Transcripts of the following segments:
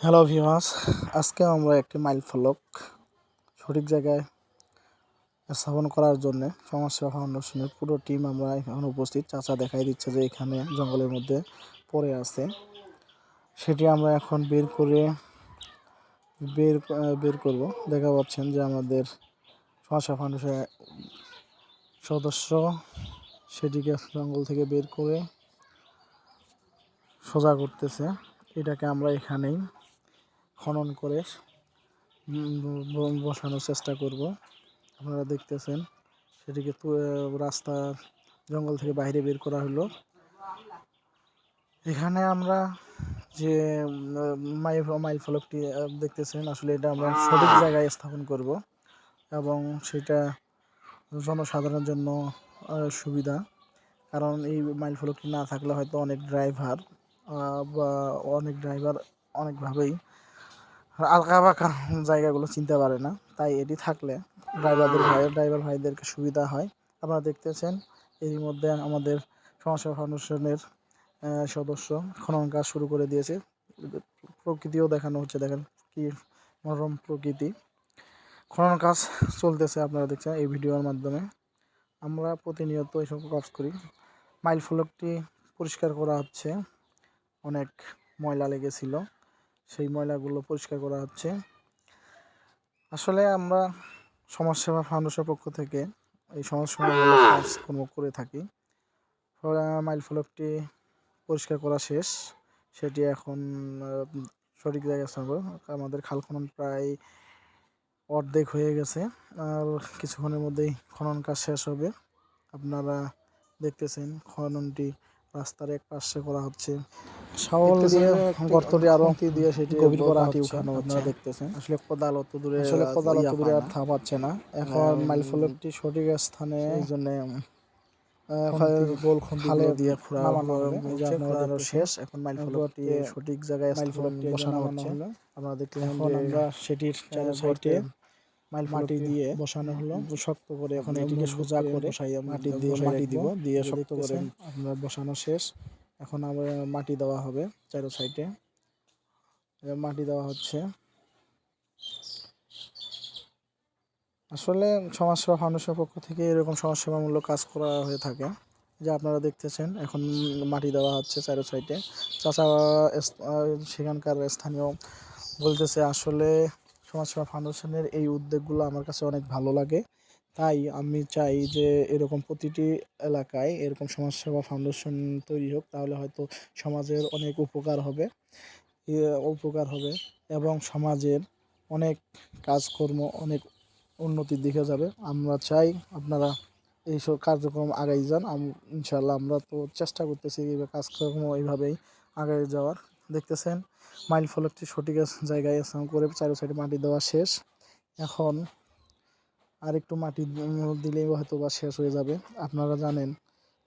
Hello viewers, আজকে আমরা একটি মাইল ফলক সঠিক জায়গায় স্থাপন করার জন্য সমাজসেবা ফাউন্ডেশনের পুরো টিম আমরা এখন উপস্থিত। চাচা দেখাই দিচ্ছে যে এখানে জঙ্গলের মধ্যে পড়ে আছে, সেটি আমরা এখন বের করব। দেখা পাচ্ছেন যে আমাদের সমাজসেবা ফাউন্ডেশনের সদস্য সেটিকে জঙ্গল থেকে বের করে সোজা করতেছে। এটাকে আমরা এখানেই খনন করে বসানোর চেষ্টা করব। আপনারা দেখতেছেন সেটিকে রাস্তা জঙ্গল থেকে বাইরে বের করা হলো। এখানে আমরা যে মাইল ফলকটি দেখতেছেন, আসলে এটা আমরা সঠিক জায়গায় স্থাপন করব এবং সেটা জনসাধারণের জন্য সুবিধা। কারণ এই মাইল ফলকটি না থাকলে হয়তো অনেক ড্রাইভার অনেকভাবেই আঁকাবাঁকা জায়গাগুলো চিনতে পারে না, তাই এটি থাকলে ড্রাইভার ভাইদেরকে সুবিধা হয়। আপনারা দেখতেছেন এরই মধ্যে আমাদের সমাজসেবা ফাউন্ডেশনের সদস্য খনন কাজ শুরু করে দিয়েছে। প্রকৃতিও দেখানো হচ্ছে, দেখেন কি মনোরম প্রকৃতি। খনন কাজ চলতেছে, আপনারা দেখছেন এই ভিডিওর মাধ্যমে। আমরা প্রতিনিয়ত এইসব কাজ করি। মাইল ফলকটি পরিষ্কার করা হচ্ছে, অনেক ময়লা লেগেছিল, সেই ময়লাগুলো পরিষ্কার করা হচ্ছে। আসলে আমরা সমাজসেবা ফাউন্ডেশনের পক্ষ থেকে এই সমাজসেবামূলক কাজকর্ম করে থাকি। মাইল ফলকটি পরিষ্কার করা শেষ, সেটি এখন সঠিক জায়গায় স্থাপন করব। আমাদের খাল খনন প্রায় অর্ধেক হয়ে গেছে, আর কিছুক্ষণের মধ্যেই খনন কাজ শেষ হবে। আপনারা দেখতেছেন খননটি রাস্তার এক পাশে করা হচ্ছে, শাওল দিয়ে গর্তটি আরো দিয়ে সেটি গভীর করা হচ্ছে। আপনারা দেখতেছেন আসলে কোদাল অত দূরে আর থামাচ্ছে না। এখন মাইল ফলকটি সঠিক স্থানে এই জন্য গোল খুঁটিগুলো দিয়ে খোঁড়ানো শেষ। এখন মাইল ফলকটি সঠিক জায়গায় বসানো হচ্ছে। আপনারা দেখলেন এখন আমরা সেটির চারপাশে মাটি দিয়ে বসানো হলো শক্ত করে। এখন এটিকে সোজা করে মাটি দিব, দিয়ে শক্ত করে আপনার বসানো শেষ। এখন আবার মাটি দেওয়া হবে, চারো সাইডে মাটি দেওয়া হচ্ছে। আসলে সমাজসেবা ফাউন্ডেশনের পক্ষ থেকে এরকম সমাজসেবামূলক কাজ করা হয়ে থাকে, যা আপনারা দেখতেছেন। এখন মাটি দেওয়া হচ্ছে চারো সাইডে। চাচা সেখানকার স্থানীয় বলতেছে, আসলে সমাজসেবা ফাউন্ডেশনের এই উদ্যোগগুলো আমার কাছে অনেক ভালো লাগে, তাই আমি চাই যে এরকম প্রতিটি এলাকায় এরকম সমাজসেবা ফাউন্ডেশন তৈরি হোক, তাহলে হয়তো সমাজের অনেক উপকার হবে এবং সমাজের অনেক কাজকর্ম অনেক উন্নতির দিকে যাবে। আমরা চাই আপনারা এইসব কার্যক্রম আগাই যান। ইনশাল্লাহ আমরা তো চেষ্টা করতেছি কাজকর্ম এইভাবেই আগাই যাওয়ার। দেখতেছেন মাইল ফলকটি সঠিক জায়গায় করে চারো সাইডে মাটি দেওয়া শেষ। এখন আর একটু মাটি দিলেই হয়তো বা শেষ হয়ে যাবে। আপনারা জানেন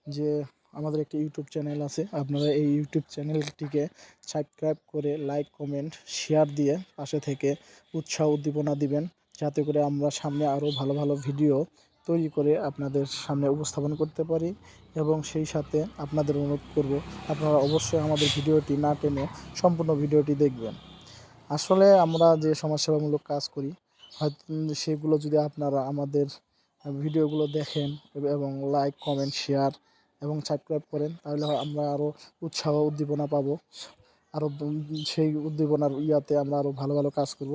যে আমাদের একটি ইউটিউব চ্যানেল আছে, আপনারা এই ইউটিউব চ্যানেলটিকে সাবস্ক্রাইব করে লাইক কমেন্ট শেয়ার দিয়ে পাশে থেকে উৎসাহ উদ্দীপনা দিবেন, যাতে করে আমরা সামনে আরও ভালো ভালো ভিডিও তৈরি করে আপনাদের সামনে উপস্থাপন করতে পারি। এবং সেই সাথে আপনাদের অনুরোধ করব, আপনারা অবশ্যই আমাদের ভিডিওটি না টেনে সম্পূর্ণ ভিডিওটি দেখবেন। আসলে আমরা যে সমাজসেবামূলক কাজ করি, হয়তো সেগুলো যদি আপনারা আমাদের ভিডিওগুলো দেখেন এবং লাইক কমেন্ট শেয়ার এবং সাবস্ক্রাইব করেন, তাহলে আমরা আরও উৎসাহ উদ্দীপনা পাবো। আরও সেই উদ্দীপনার ইয়াতে আমরা আরও ভালো ভালো কাজ করব।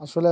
আসলে